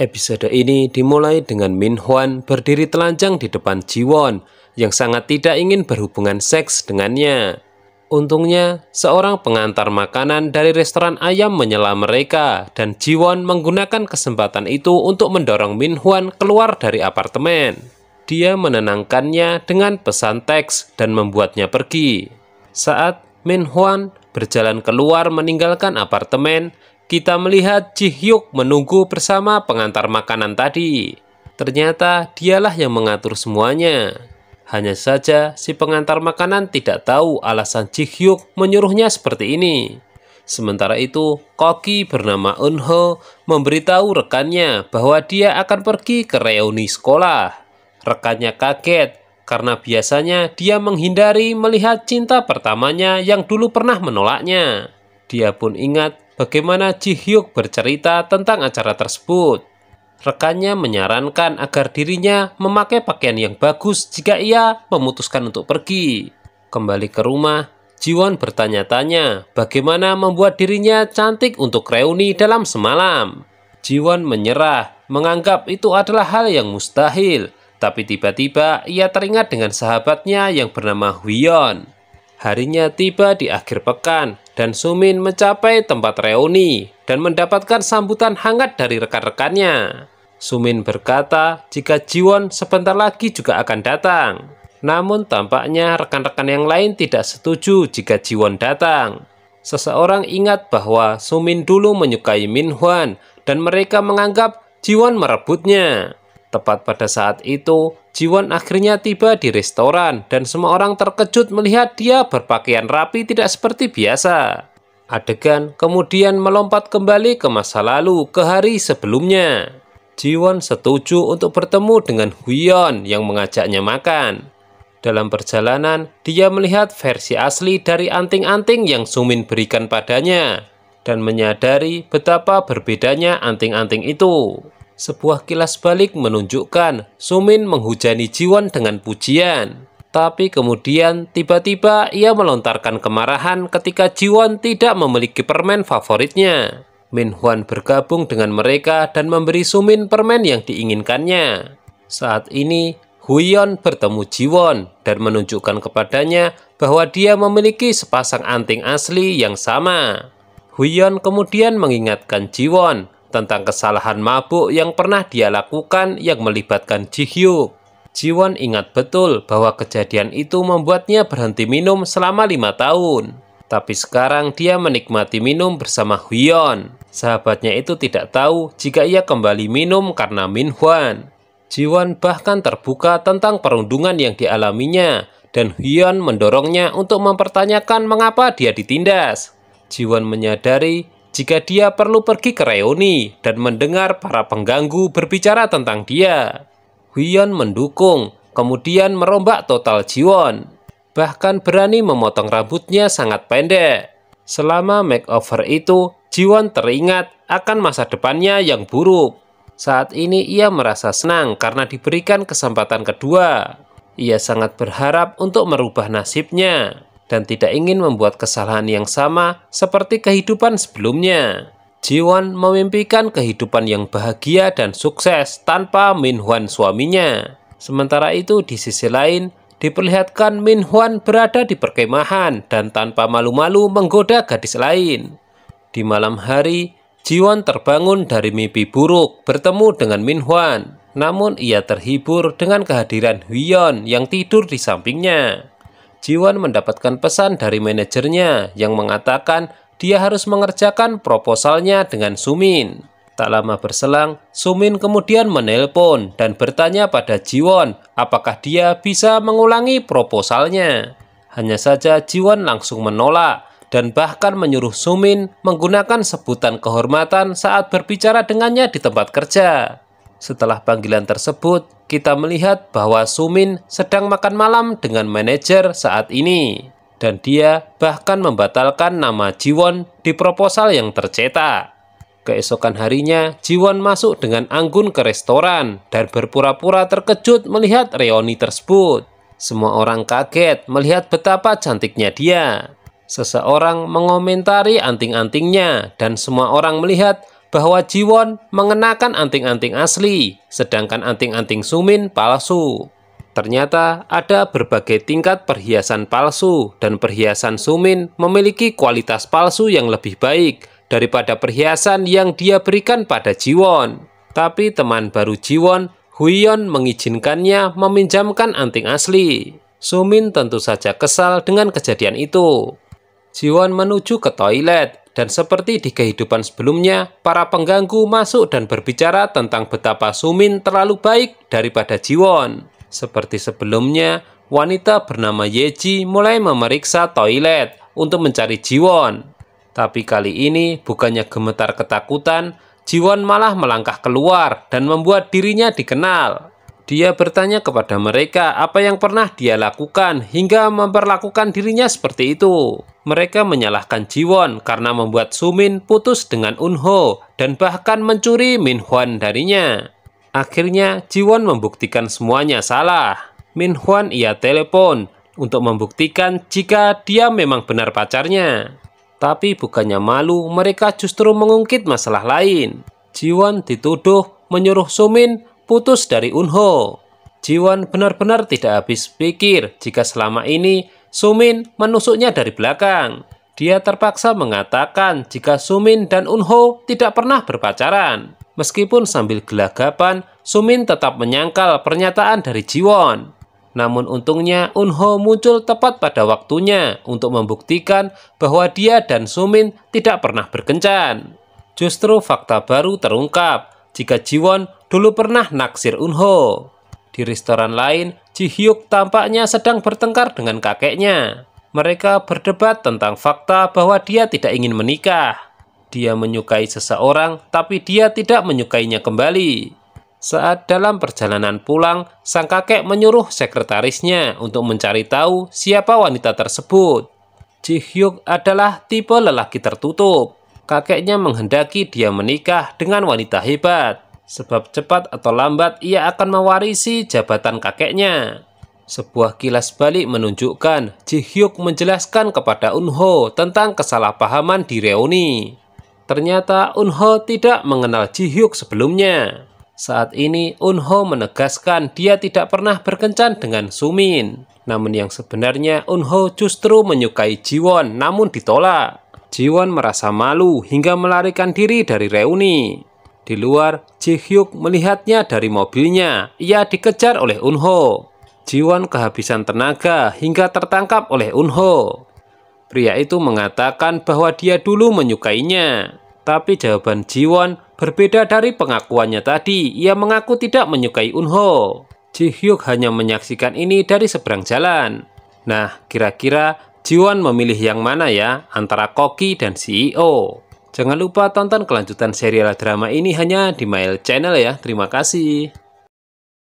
Episode ini dimulai dengan Min Hwan berdiri telanjang di depan Ji-won yang sangat tidak ingin berhubungan seks dengannya. Untungnya, seorang pengantar makanan dari restoran ayam menyela mereka dan Ji-won menggunakan kesempatan itu untuk mendorong Min Hwan keluar dari apartemen. Dia menenangkannya dengan pesan teks dan membuatnya pergi. Saat Min Hwan berjalan keluar meninggalkan apartemen, kita melihat Ji Hyuk menunggu bersama pengantar makanan tadi. Ternyata dialah yang mengatur semuanya. Hanya saja si pengantar makanan tidak tahu alasan Ji Hyuk menyuruhnya seperti ini. Sementara itu, koki bernama Eun-ho memberitahu rekannya bahwa dia akan pergi ke reuni sekolah. Rekannya kaget karena biasanya dia menghindari melihat cinta pertamanya yang dulu pernah menolaknya. Dia pun ingat bagaimana Ji Hyuk bercerita tentang acara tersebut. Rekannya menyarankan agar dirinya memakai pakaian yang bagus jika ia memutuskan untuk pergi. Kembali ke rumah, Ji-won bertanya-tanya bagaimana membuat dirinya cantik untuk reuni dalam semalam. Ji-won menyerah, menganggap itu adalah hal yang mustahil. Tapi tiba-tiba ia teringat dengan sahabatnya yang bernama Hwi-yeon. Harinya tiba di akhir pekan dan Sumin mencapai tempat reuni dan mendapatkan sambutan hangat dari rekan-rekannya. Sumin berkata jika Ji-won sebentar lagi juga akan datang. Namun tampaknya rekan-rekan yang lain tidak setuju jika Ji-won datang. Seseorang ingat bahwa Sumin dulu menyukai Min Hwan dan mereka menganggap Ji-won merebutnya. Tepat pada saat itu, Ji-won akhirnya tiba di restoran dan semua orang terkejut melihat dia berpakaian rapi tidak seperti biasa. Adegan kemudian melompat kembali ke masa lalu ke hari sebelumnya. Ji-won setuju untuk bertemu dengan Hwi-yeon yang mengajaknya makan. Dalam perjalanan, dia melihat versi asli dari anting-anting yang Sumin berikan padanya dan menyadari betapa berbedanya anting-anting itu. Sebuah kilas balik menunjukkan Sumin menghujani Ji-won dengan pujian. Tapi kemudian tiba-tiba ia melontarkan kemarahan ketika Ji-won tidak memiliki permen favoritnya. Min Hwan bergabung dengan mereka dan memberi Sumin permen yang diinginkannya. Saat ini, Hwi-yeon bertemu Ji-won dan menunjukkan kepadanya bahwa dia memiliki sepasang anting asli yang sama. Hwi-yeon kemudian mengingatkan Ji-won tentang kesalahan mabuk yang pernah dia lakukan yang melibatkan Ji Hyuk. Ji-won ingat betul bahwa kejadian itu membuatnya berhenti minum selama 5 tahun. Tapi sekarang dia menikmati minum bersama Hwi-yeon. Sahabatnya itu tidak tahu jika ia kembali minum karena Min Hwan. Ji-won bahkan terbuka tentang perundungan yang dialaminya dan Hwi-yeon mendorongnya untuk mempertanyakan mengapa dia ditindas. Ji-won menyadari jika dia perlu pergi ke reuni dan mendengar para pengganggu berbicara tentang dia. Hwi-yeon mendukung, kemudian merombak total Ji-won. Bahkan berani memotong rambutnya sangat pendek. Selama makeover itu, Ji-won teringat akan masa depannya yang buruk. Saat ini ia merasa senang karena diberikan kesempatan kedua. Ia sangat berharap untuk merubah nasibnya dan tidak ingin membuat kesalahan yang sama seperti kehidupan sebelumnya. Ji-won memimpikan kehidupan yang bahagia dan sukses tanpa Min Hwan suaminya. Sementara itu di sisi lain, diperlihatkan Min Hwan berada di perkemahan dan tanpa malu-malu menggoda gadis lain. Di malam hari, Ji-won terbangun dari mimpi buruk bertemu dengan Min Hwan. Namun ia terhibur dengan kehadiran Hwi-yeon yang tidur di sampingnya. Ji-won mendapatkan pesan dari manajernya yang mengatakan dia harus mengerjakan proposalnya dengan Sumin. Tak lama berselang, Sumin kemudian menelpon dan bertanya pada Ji-won apakah dia bisa mengulangi proposalnya. Hanya saja Ji-won langsung menolak dan bahkan menyuruh Sumin menggunakan sebutan kehormatan saat berbicara dengannya di tempat kerja. Setelah panggilan tersebut, kita melihat bahwa Sumin sedang makan malam dengan manajer saat ini. Dan dia bahkan membatalkan nama Ji-won di proposal yang tercetak. Keesokan harinya, Ji-won masuk dengan anggun ke restoran dan berpura-pura terkejut melihat reuni tersebut. Semua orang kaget melihat betapa cantiknya dia. Seseorang mengomentari anting-antingnya dan semua orang melihat bahwa Jiwon mengenakan anting-anting asli, sedangkan anting-anting Sumin palsu. Ternyata ada berbagai tingkat perhiasan palsu, dan perhiasan Sumin memiliki kualitas palsu yang lebih baik daripada perhiasan yang dia berikan pada Jiwon. Tapi teman baru Jiwon, Huiyeon, mengizinkannya meminjamkan anting asli. Sumin tentu saja kesal dengan kejadian itu. Jiwon menuju ke toilet, dan seperti di kehidupan sebelumnya, para pengganggu masuk dan berbicara tentang betapa Sumin terlalu baik daripada Jiwon. Seperti sebelumnya, wanita bernama Yeji mulai memeriksa toilet untuk mencari Jiwon. Tapi kali ini bukannya gemetar ketakutan, Jiwon malah melangkah keluar dan membuat dirinya dikenal. Dia bertanya kepada mereka apa yang pernah dia lakukan hingga memperlakukan dirinya seperti itu. Mereka menyalahkan Jiwon karena membuat Sumin putus dengan Eunho dan bahkan mencuri Minhwan darinya. Akhirnya Jiwon membuktikan semuanya salah. Minhwan ia telepon untuk membuktikan jika dia memang benar pacarnya. Tapi bukannya malu, mereka justru mengungkit masalah lain. Jiwon dituduh menyuruh Sumin putus dari Eunho. Jiwon benar-benar tidak habis pikir jika selama ini Sumin menusuknya dari belakang. Dia terpaksa mengatakan jika Sumin dan Eunho tidak pernah berpacaran. Meskipun sambil gelagapan, Sumin tetap menyangkal pernyataan dari Jiwon. Namun untungnya Eunho muncul tepat pada waktunya untuk membuktikan bahwa dia dan Sumin tidak pernah berkencan. Justru fakta baru terungkap jika Jiwon dulu pernah naksir Eunho. Di restoran lain, Ji Hyuk tampaknya sedang bertengkar dengan kakeknya. Mereka berdebat tentang fakta bahwa dia tidak ingin menikah. Dia menyukai seseorang, tapi dia tidak menyukainya kembali. Saat dalam perjalanan pulang, sang kakek menyuruh sekretarisnya untuk mencari tahu siapa wanita tersebut. Ji Hyuk adalah tipe lelaki tertutup. Kakeknya menghendaki dia menikah dengan wanita hebat, sebab cepat atau lambat ia akan mewarisi jabatan kakeknya. Sebuah kilas balik menunjukkan Ji Hyuk menjelaskan kepada Eunho tentang kesalahpahaman di reuni. Ternyata Eunho tidak mengenal Ji Hyuk sebelumnya. Saat ini Eunho menegaskan dia tidak pernah berkencan dengan Sumin. Namun yang sebenarnya Eunho justru menyukai Jiwon namun ditolak. Jiwon merasa malu hingga melarikan diri dari reuni. Di luar, Ji Hyuk melihatnya dari mobilnya. Ia dikejar oleh Eunho. Jiwon kehabisan tenaga hingga tertangkap oleh Eunho. Pria itu mengatakan bahwa dia dulu menyukainya. Tapi jawaban Jiwon berbeda dari pengakuannya tadi. Ia mengaku tidak menyukai Eunho. Ji Hyuk hanya menyaksikan ini dari seberang jalan. Nah, kira-kira Jiwon memilih yang mana ya antara koki dan CEO? Jangan lupa tonton kelanjutan serial drama ini hanya di Mail Channel ya. Terima kasih.